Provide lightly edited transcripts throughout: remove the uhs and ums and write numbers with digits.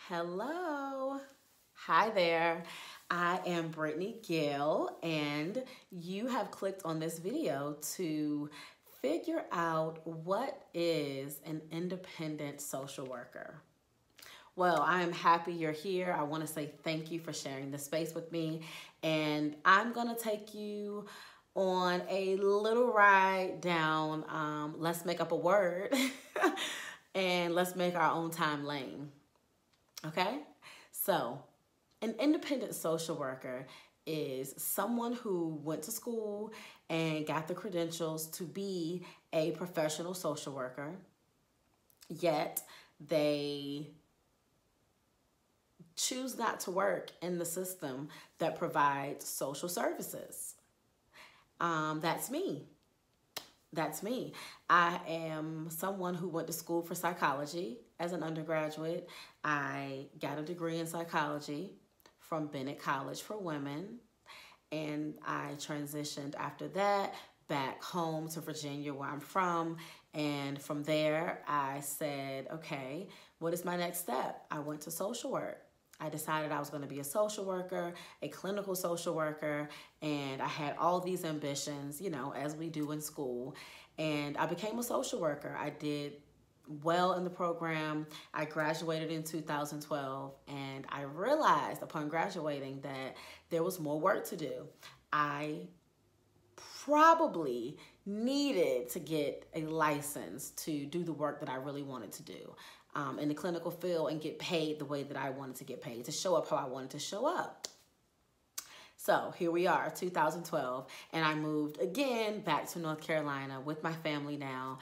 Hello. Hi there. I am Brittany Gayle, and you have clicked on this video to figure out what is an independent social worker. Well, I am happy you're here. I want to say thank you for sharing the space with me, and I'm going to take you on a little ride down Let's Make Up a Word and let's make our own time lane. Okay? So, an independent social worker is someone who went to school and got the credentials to be a professional social worker, yet they choose not to work in the system that provides social services. That's me. That's me. I am someone who went to school for psychology as an undergraduate. I got a degree in psychology from Bennett College for Women, and I transitioned after that back home to Virginia, where I'm from. And from there, I said, okay, what is my next step? I went to social work. I decided I was going to be a social worker, a clinical social worker, and I had all these ambitions, as we do in school. And I became a social worker. I did well in the program. I graduated in 2012, and I realized upon graduating that there was more work to do. I probably needed to get a license to do the work that I really wanted to do in the clinical field and get paid the way that I wanted to get paid, to show up how I wanted to show up. So here we are, 2012, and I moved again back to North Carolina with my family now,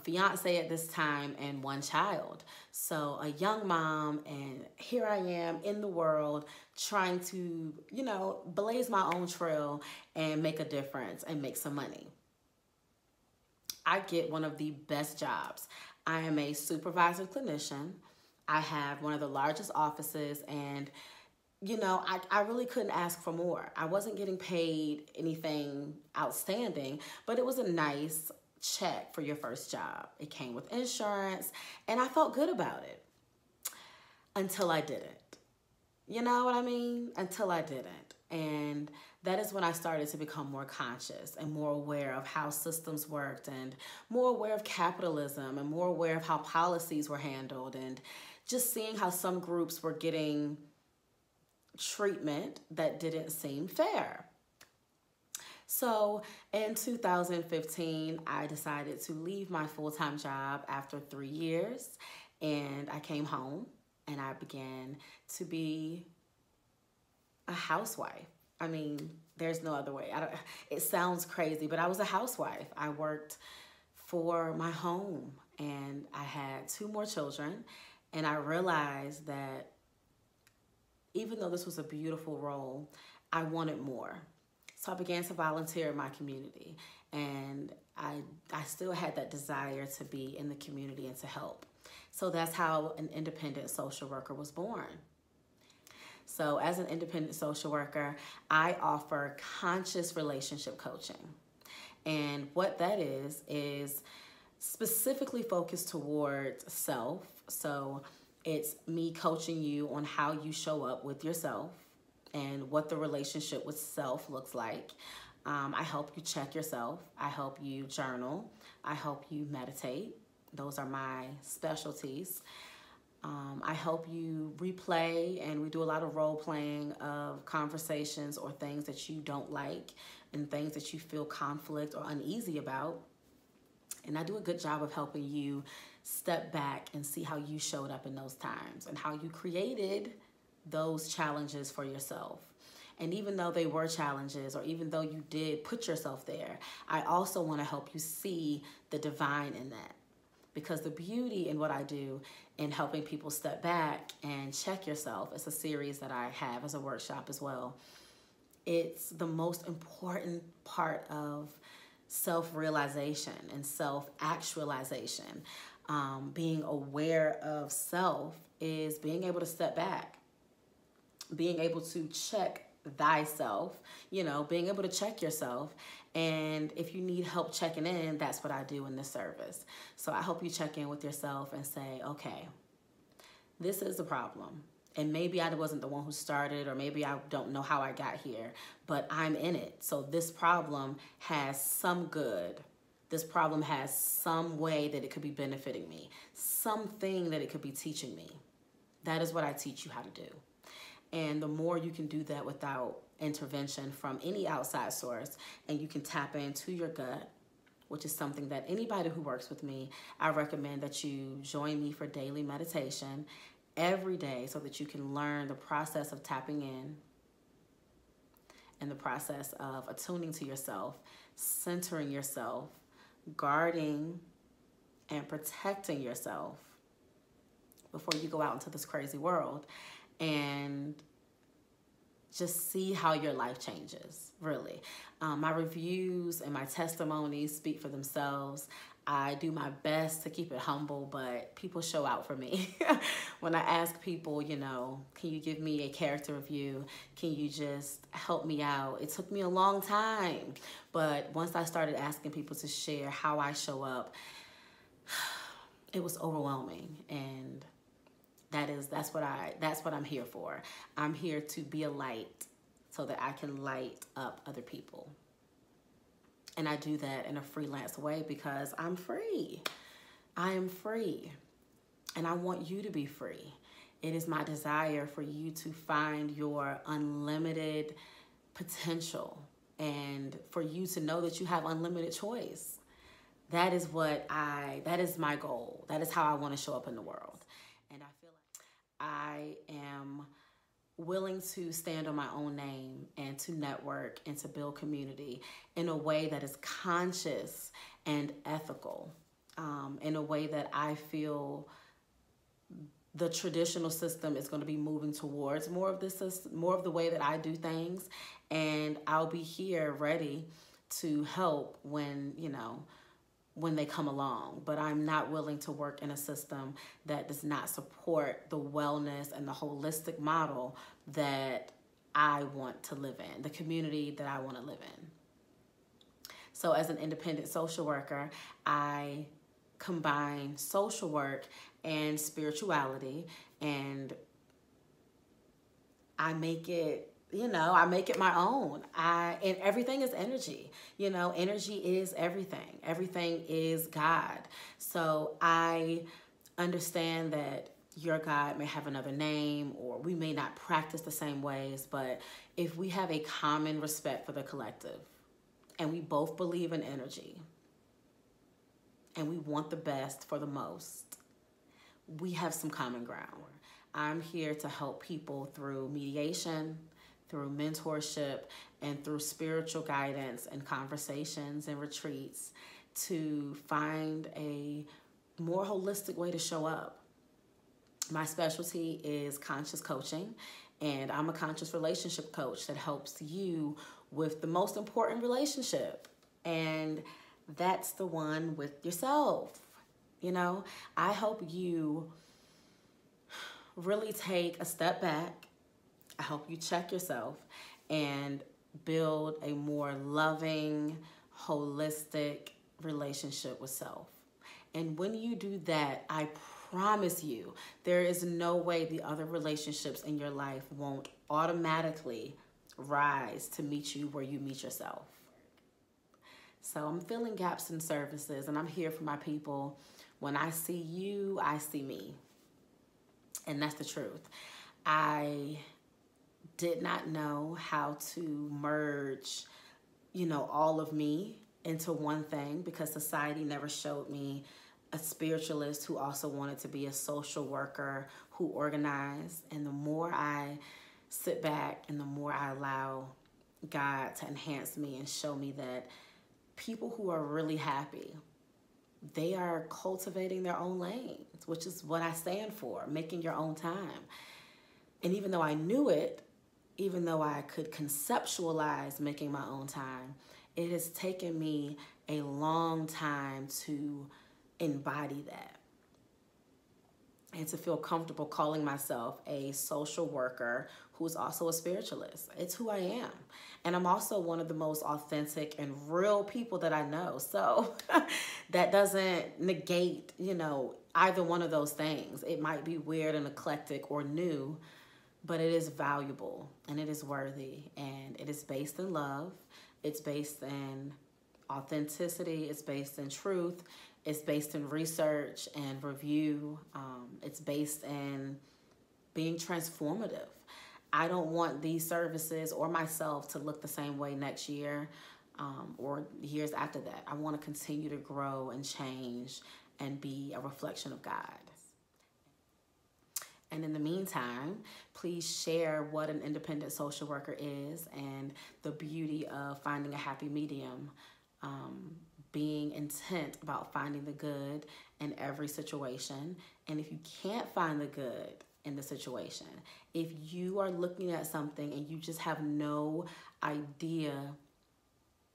fiance at this time, and one child. So a young mom, and here I am in the world trying to, blaze my own trail and make a difference and make some money. I get one of the best jobs. I am a supervisor clinician. I have one of the largest offices, and I really couldn't ask for more. I wasn't getting paid anything outstanding, but it was a nice check for your first job. It came with insurance, and I felt good about it until I didn't. You know what I mean? Until I didn't. And that is when I started to become more conscious and more aware of how systems worked, and more aware of capitalism, and more aware of how policies were handled, and just seeing how some groups were getting treatment that didn't seem fair. So in 2015, I decided to leave my full-time job after 3 years, and I came home and I began to be a housewife. I mean, there's no other way. It sounds crazy, but I was a housewife. I worked for my home, and I had 2 more children, and I realized that even though this was a beautiful role, I wanted more. So I began to volunteer in my community, and I still had that desire to be in the community and to help. So that's how an independent social worker was born. So as an independent social worker, I offer conscious relationship coaching. And what that is specifically focused towards self. So it's me coaching you on how you show up with yourself and what the relationship with self looks like. I help you check yourself. I help you journal. I help you meditate. Those are my specialties. I help you replay, and we do a lot of role playing of conversations or things that you don't like and things that you feel conflict or uneasy about. And I do a good job of helping you step back and see how you showed up in those times and how you created those challenges for yourself. And even though they were challenges, or even though you did put yourself there, I also want to help you see the divine in that. Because the beauty in what I do in helping people step back and check yourself, it's a series that I have as a workshop as well. It's the most important part of self-realization and self-actualization. Being aware of self is being able to step back, being able to check thyself, being able to check yourself. And if you need help checking in, that's what I do in this service. So I help you check in with yourself and say, okay, This is a problem. And maybe I wasn't the one who started, or maybe I don't know how I got here, but I'm in it. So this problem has some good. This problem has some way that it could be benefiting me, something that it could be teaching me. That is what I teach you how to do. And the more you can do that without intervention from any outside source, and you can tap into your gut, which is something that anybody who works with me, I recommend that you join me for daily meditation every day so that you can learn the process of tapping in and the process of attuning to yourself, centering yourself, guarding and protecting yourself before you go out into this crazy world, and just see how your life changes, really. My reviews and my testimonies speak for themselves. I do my best to keep it humble, but people show out for me. When I ask people, you know, can you give me a character review? Can you just help me out? It took me a long time, but once I started asking people to share how I show up, it was overwhelming, and that's what I'm here for. I'm here to be a light so that I can light up other people. And I do that in a freelance way because I'm free. I am free. And I want you to be free. It is my desire for you to find your unlimited potential and for you to know that you have unlimited choice. That is my goal. That is how I want to show up in the world. And I feel like I am willing to stand on my own name and to network and to build community in a way that is conscious and ethical, in a way that I feel the traditional system is going to be moving towards more of this system, more of the way that I do things, and I'll be here ready to help when they come along. But I'm not willing to work in a system that does not support the wellness and the holistic model that I want to live in, the community that I want to live in. So as an independent social worker, I combine social work and spirituality, and I make it my own. And everything is energy. Energy is everything. Everything is God. So I understand that your God may have another name, or we may not practice the same ways, but if we have a common respect for the collective, and we both believe in energy, and we want the best for the most, we have some common ground. I'm here to help people through mediation, through mentorship, and through spiritual guidance and conversations and retreats to find a more holistic way to show up. My specialty is conscious coaching, and I'm a conscious relationship coach that helps you with the most important relationship, and that's the one with yourself. I help you really take a step back. I help you check yourself and build a more loving, holistic relationship with self. And when you do that, I promise you, there is no way the other relationships in your life won't automatically rise to meet you where you meet yourself. So I'm filling gaps in services, and I'm here for my people. When I see you, I see me. And that's the truth. I did not know how to merge, all of me into one thing, because society never showed me a spiritualist who also wanted to be a social worker who organized. And the more I sit back and the more I allow God to enhance me and show me that people who are really happy, they are cultivating their own lanes, which is what I stand for, making your own time. And even though I knew it, even though I could conceptualize making my own time, it has taken me a long time to embody that. and to feel comfortable calling myself a social worker who's also a spiritualist. It's who I am. And I'm also one of the most authentic and real people that I know. So that doesn't negate, either one of those things. It might be weird and eclectic or new, but it is valuable and it is worthy, and it is based in love. It's based in authenticity. It's based in truth. It's based in research and review. It's based in being transformative. I don't want these services or myself to look the same way next year or years after that. I want to continue to grow and change and be a reflection of God. And in the meantime, please share what an independent social worker is and the beauty of finding a happy medium, being intent about finding the good in every situation. And if you can't find the good in the situation, if you are looking at something and you just have no idea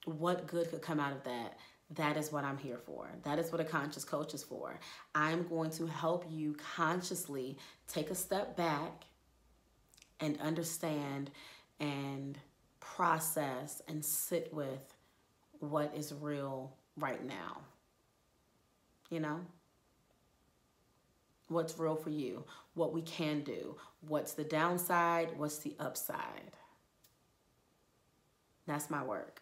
what good could come out of that, that is what I'm here for. That is what a conscious coach is for. I'm going to help you consciously take a step back and understand and process and sit with what is real right now. What's real for you, what we can do, what's the downside, what's the upside. That's my work.